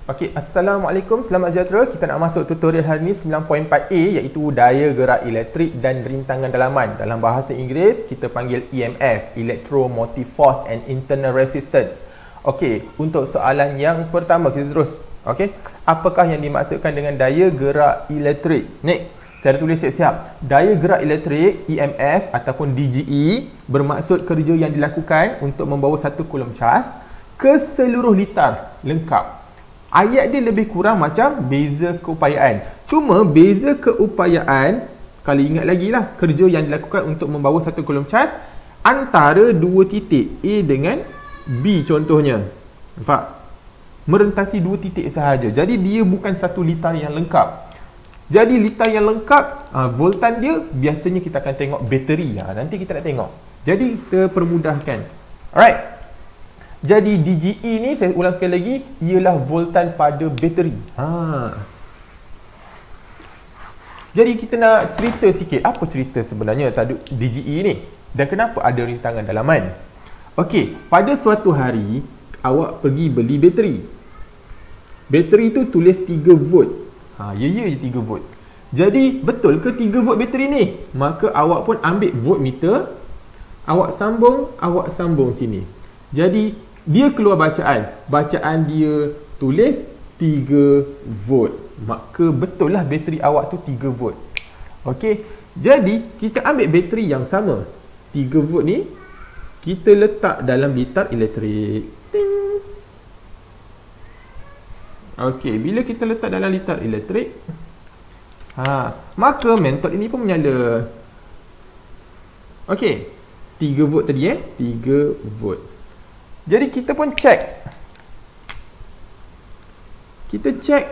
Okey, Assalamualaikum, selamat sejahtera. Kita nak masuk tutorial hari ini 9.4a iaitu daya gerak elektrik dan rintangan dalaman. Dalam bahasa Inggeris, kita panggil EMF, Electromotive Force and Internal Resistance. Okey, untuk soalan yang pertama kita terus. Okey, apakah yang dimaksudkan dengan daya gerak elektrik? Ni, saya dah tulis siap-siap. Daya gerak elektrik, EMF ataupun DGE bermaksud kerja yang dilakukan untuk membawa satu coulomb cas ke seluruh litar lengkap. Ayat dia lebih kurang macam beza keupayaan. Cuma beza keupayaan, kalau ingat lagi lah, kerja yang dilakukan untuk membawa satu coulomb cas antara dua titik A dengan B contohnya. Nampak? Merentasi dua titik sahaja. Jadi dia bukan satu litar yang lengkap. Jadi litar yang lengkap, voltan dia biasanya kita akan tengok bateri. Nanti kita nak tengok. Jadi kita permudahkan. Alright. Jadi DGE ni, saya ulang sekali lagi, ialah voltan pada bateri. Jadi kita nak cerita sikit, apa cerita sebenarnya DGE ni dan kenapa ada rintangan dalaman. Okey, pada suatu hari awak pergi beli bateri. Bateri tu tulis 3 volt. Ya je 3 volt. Jadi betul ke 3 volt bateri ni? Maka awak pun ambil voltmeter, awak sambung sini. Jadi dia keluar bacaan. Bacaan dia tulis 3 volt. Maka betul lah bateri awak tu 3 volt. Okey. Jadi kita ambil bateri yang sama. 3 volt ni kita letak dalam litar elektrik. Ting. Okey, bila kita letak dalam litar elektrik, maka mentol ini pun menyala. Okey. 3 volt tadi 3 volt. Jadi kita pun cek. Kita cek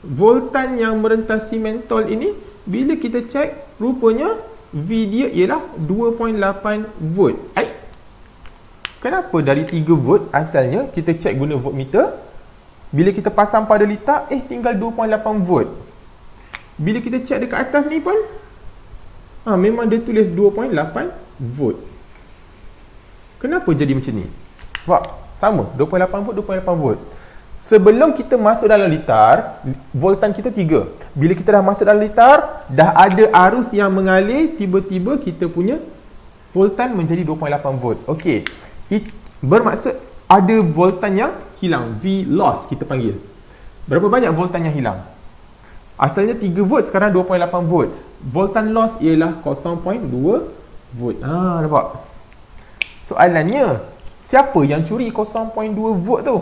voltan yang merentasi mentol ini. Bila kita cek, rupanya V dia ialah 2.8 volt. Kenapa dari 3 volt asalnya kita cek guna voltmeter? Bila kita pasang pada litar, tinggal 2.8 volt. Bila kita cek dekat atas ni pun, memang dia tulis 2.8 volt. Kenapa jadi macam ni? Sama, 2.8 volt, 2.8 volt. Sebelum kita masuk dalam litar, voltan kita 3. Bila kita dah masuk dalam litar, dah ada arus yang mengalir, tiba-tiba kita punya voltan menjadi 2.8 volt. Okey. Bermaksud ada voltan yang hilang, V loss kita panggil. Berapa banyak voltan yang hilang? Asalnya 3 volt, sekarang 2.8 volt. Voltan loss ialah 0.2 volt. Nampak? Soalannya, siapa yang curi 0.2 volt tu?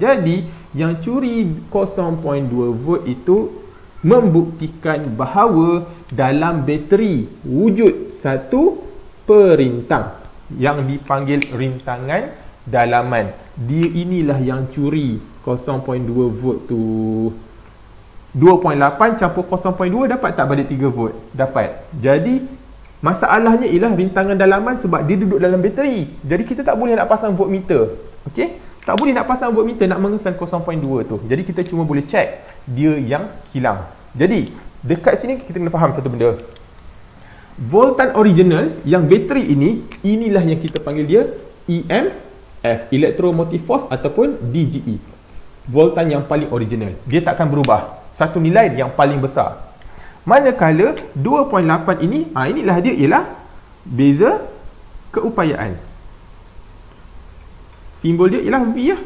Jadi yang curi 0.2 volt itu membuktikan bahawa dalam bateri wujud satu perintang yang dipanggil rintangan dalaman. Dia inilah yang curi 0.2 volt tu. 2.8 campur 0.2 dapat tak balik 3 volt? Dapat. Jadi masalahnya ialah rintangan dalaman sebab dia duduk dalam bateri. Jadi kita tak boleh nak pasang voltmeter. Okey? Tak boleh nak pasang voltmeter nak mengesan 0.2 tu. Jadi kita cuma boleh cek dia yang hilang. Jadi dekat sini kita kena faham satu benda. Voltan original yang bateri ini, inilah yang kita panggil dia EMF, Electromotive Force ataupun DGE. Voltan yang paling original. Dia tak akan berubah. Satu nilai yang paling besar. Manakala 2.8 ini, inilah dia ialah beza keupayaan. Simbol dia ialah V lah.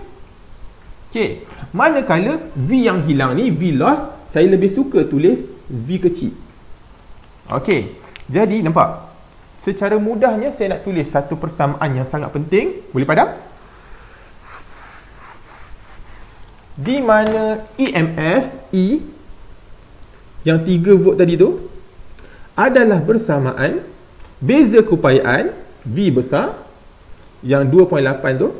Okey. Manakala V yang hilang ni, V loss, saya lebih suka tulis V kecil. Okey. Jadi nampak? Secara mudahnya saya nak tulis satu persamaan yang sangat penting. Boleh padam? Di mana EMF, E yang 3 volt tadi tu adalah bersamaan beza keupayaan V besar yang 2.8 tu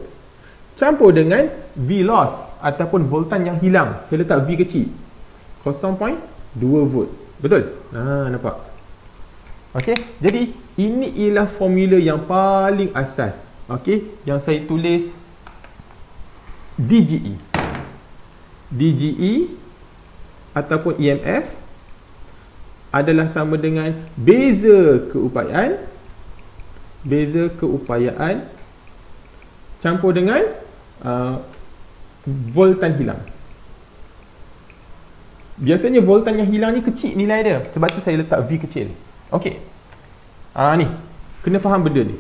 campur dengan V loss ataupun voltan yang hilang. Saya letak V kecil 0.2 volt. Betul? Nampak? Okey, jadi ini ialah formula yang paling asas. Okey, yang saya tulis DGE. DGE ataupun EMF adalah sama dengan beza keupayaan campur dengan voltan hilang. Biasanya voltan yang hilang ni kecil nilai dia. Sebab tu saya letak V kecil. Okey. Ni. Kena faham benda ni.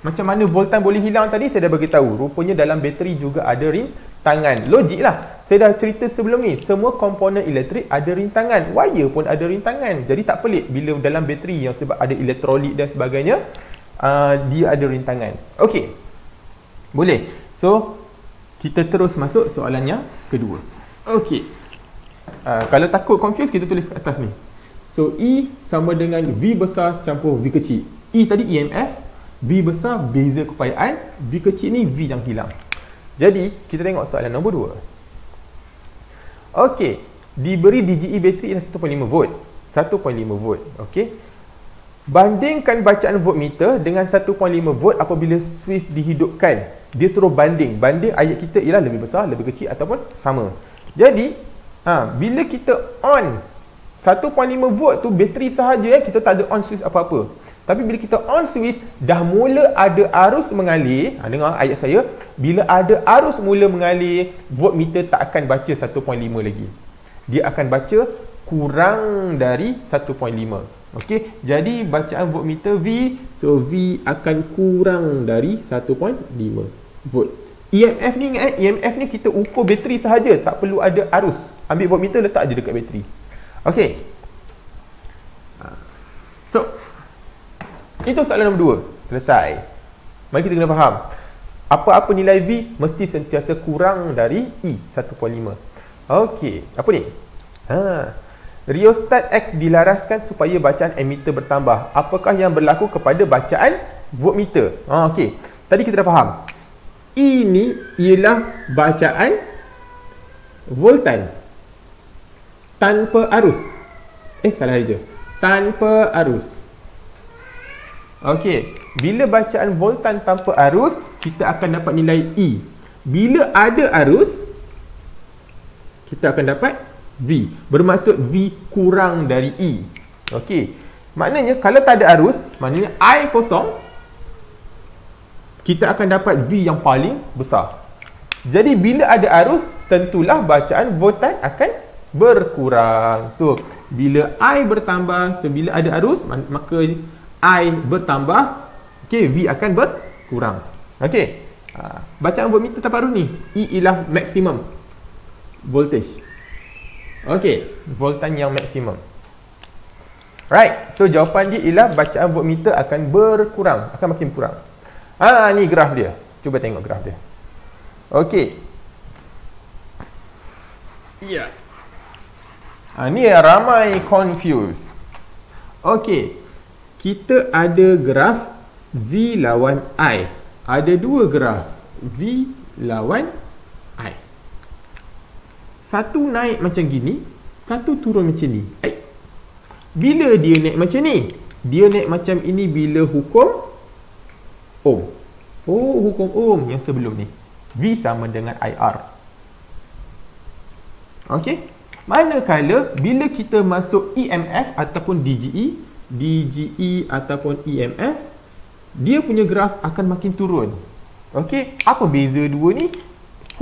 Macam mana voltan boleh hilang tadi saya dah bagi tahu. Rupanya dalam bateri juga ada rintangan. Logik lah. Saya dah cerita sebelum ni. Semua komponen elektrik ada rintangan. Wire pun ada rintangan. Jadi tak pelik bila dalam bateri yang sebab ada elektrolit dan sebagainya, dia ada rintangan. Okey. Boleh. So, kita terus masuk soalan yang kedua. Okey. Kalau takut confuse, kita tulis kat atas ni. So, E sama dengan V besar campur V kecil. E tadi EMF, V besar beza keupayaan, V kecil ni V yang hilang. Jadi, kita tengok soalan nombor 2. Okey, diberi DGE bateri ialah 1.5 volt. 1.5 volt, okey. Bandingkan bacaan voltmeter dengan 1.5 volt apabila switch dihidupkan. Dia suruh banding. Banding ayat kita ialah lebih besar, lebih kecil ataupun sama. Jadi, bila kita on 1.5 volt tu bateri sahaja, kita tak ada on switch apa-apa. Tapi bila kita on switch, dah mula ada arus mengalir. Dengar ayat saya. Bila ada arus mula mengalir, voltmeter tak akan baca 1.5 lagi. Dia akan baca kurang dari 1.5. Okey, jadi bacaan voltmeter V, so V akan kurang dari 1.5 volt. EMF ni ingat, EMF ni kita ukur bateri sahaja, tak perlu ada arus. Ambil voltmeter, letak je dekat bateri. Okey. So, itu soalan nombor 2. Selesai. Mari kita kena faham. Apa-apa nilai V mesti sentiasa kurang dari E 1.5. Okey. Apa ni? Rheostat X dilaraskan supaya bacaan emitter bertambah. Apakah yang berlaku kepada bacaan voltmeter? Okey. Tadi kita dah faham. E ni ialah bacaan voltan tanpa arus. Salah je. Tanpa arus. Okey, bila bacaan voltan tanpa arus, kita akan dapat nilai E. Bila ada arus, kita akan dapat V. Bermaksud V kurang dari E. Okey. Maknanya kalau tak ada arus, maknanya I kosong, kita akan dapat V yang paling besar. Jadi bila ada arus, tentulah bacaan voltan akan berkurang. So, bila I bertambah, so bila ada arus, maka I bertambah, okay, V akan berkurang. Okay, bacaan voltmeter tanpa arus ni, E ialah maksimum voltage. Okay, voltan yang maksimum. Right, so jawapan dia ialah bacaan voltmeter akan berkurang, akan makin kurang. Ni graf dia. Cuba tengok graf dia. Okey. Ya. Ni ramai confused. Okey. Kita ada graf V lawan I. Ada dua graf V lawan I. Satu naik macam gini, satu turun macam ni. Bila dia naik macam ni? Dia naik macam ini bila hukum Ohm. Hukum Ohm yang sebelum ni. V sama dengan IR. Okey. Manakala bila kita masuk EMF ataupun DGE ataupun EMF, dia punya graf akan makin turun. Okey. Apa beza dua ni?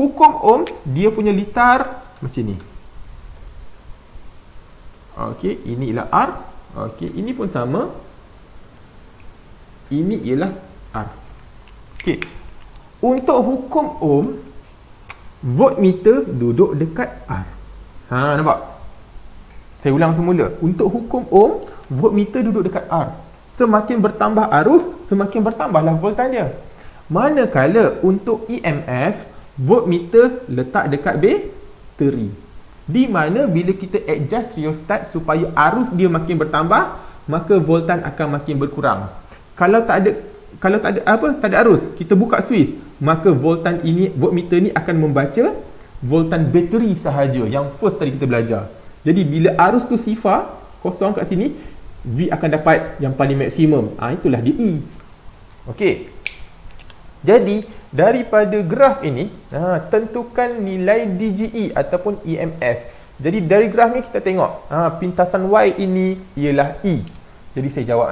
Hukum Ohm, dia punya litar macam ni. Okey. Ini ialah R. Okey. Ini pun sama. Ini ialah R. Okey. Untuk hukum Ohm, voltmeter duduk dekat R. Nampak? Saya ulang semula. Untuk hukum Ohm, voltmeter duduk dekat R. Semakin bertambah arus, semakin bertambahlah voltan dia. Manakala untuk EMF, voltmeter letak dekat bateri. Di mana bila kita adjust rheostat supaya arus dia makin bertambah, maka voltan akan makin berkurang. Kalau tak ada arus, kita buka switch, maka voltmeter ni akan membaca voltan bateri sahaja yang first tadi kita belajar. Jadi bila arus tu sifar kosong kat sini, V akan dapat yang paling maksimum. Itulah dia E. Okey. Jadi daripada graf ini, tentukan nilai DGE ataupun EMF. Jadi dari graf ni kita tengok, pintasan Y ini ialah E. Jadi saya jawab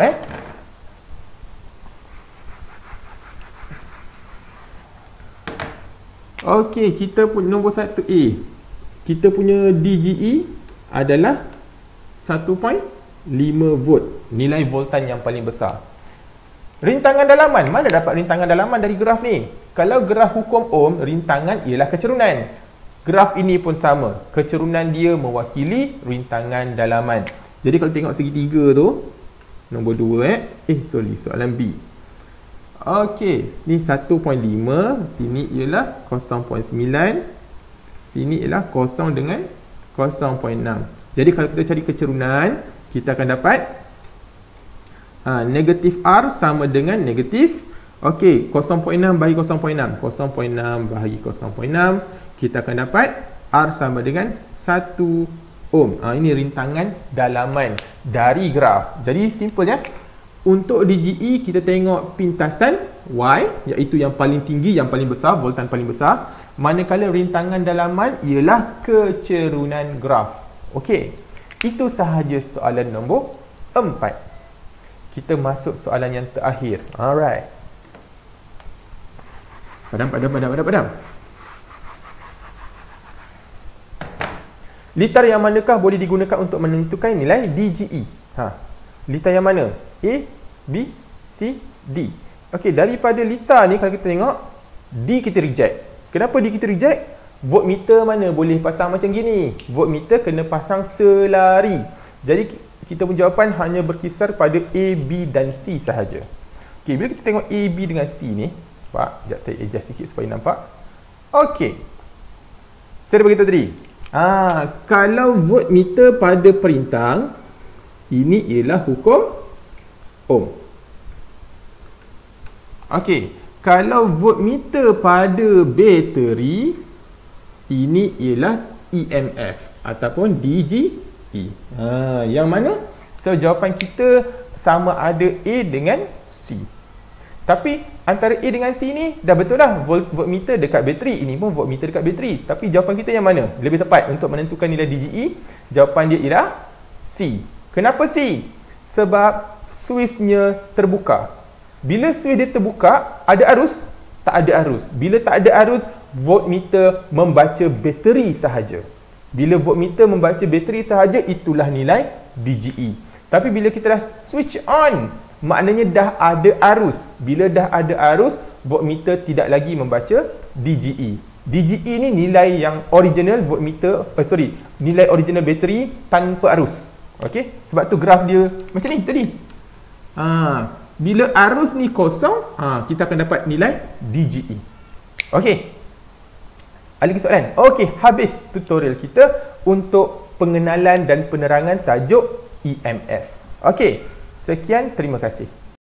Okey, kita pun nombor 1A. Kita punya DGE adalah 1.5 volt. Nilai voltan yang paling besar. Rintangan dalaman. Mana dapat rintangan dalaman dari graf ni? Kalau graf hukum Ohm, rintangan ialah kecerunan. Graf ini pun sama. Kecerunan dia mewakili rintangan dalaman. Jadi kalau tengok segitiga tu, nombor 2 soalan B. Okey, sini 1.5, sini ialah 0.9, sini ialah 0 dengan 0.6. Jadi kalau kita cari kecerunan, kita akan dapat negatif R sama dengan negatif, okey, 0.6 bahagi 0.6, 0.6 bahagi 0.6, kita akan dapat R sama dengan 1 ohm. Ini rintangan dalaman dari graf. Jadi simpelnya, untuk DGE kita tengok pintasan Y, iaitu yang paling tinggi, yang paling besar, voltan paling besar. Manakala rintangan dalaman ialah kecerunan graf. Okey, itu sahaja soalan nombor 4. Kita masuk soalan yang terakhir. Alright. Padam. Litar yang manakah boleh digunakan untuk menentukan nilai DGE? Litar yang mana? A, B, C, D. Okey, daripada litar ni kalau kita tengok, D kita reject. Kenapa D kita reject? Voltmeter mana boleh pasang macam gini? Voltmeter kena pasang selari. Jadi kita pun jawapan hanya berkisar pada A, B dan C sahaja. Okey, bila kita tengok A, B dengan C ni, Pak, sekejap saya adjust sikit supaya nampak. Okey. Saya dah beritahu tadi. Kalau voltmeter pada perintang, ini ialah hukum Ohm. Okey, kalau voltmeter pada bateri, ini ialah EMF ataupun DGE. Yang mana? So jawapan kita sama ada A dengan C. Tapi antara A dengan C ni dah betul dah, voltmeter dekat bateri, ini pun voltmeter dekat bateri. Tapi jawapan kita yang mana? Lebih tepat untuk menentukan nilai DGE, jawapan dia ialah C. Kenapa C? Sebab switchnya terbuka. Bila switch dia terbuka, ada arus? Tak ada arus. Bila tak ada arus, voltmeter membaca bateri sahaja. Bila voltmeter membaca bateri sahaja, itulah nilai DGE. Tapi bila kita dah switch on, maknanya dah ada arus. Bila dah ada arus, voltmeter tidak lagi membaca DGE. DGE ni nilai yang original voltmeter, nilai original bateri tanpa arus. Okey, sebab tu graf dia macam ni tadi. Bila arus ni kosong, kita akan dapat nilai DGE. Okey. Ada lagi soalan? Okey, habis tutorial kita untuk pengenalan dan penerangan tajuk EMF. Okey, sekian, terima kasih.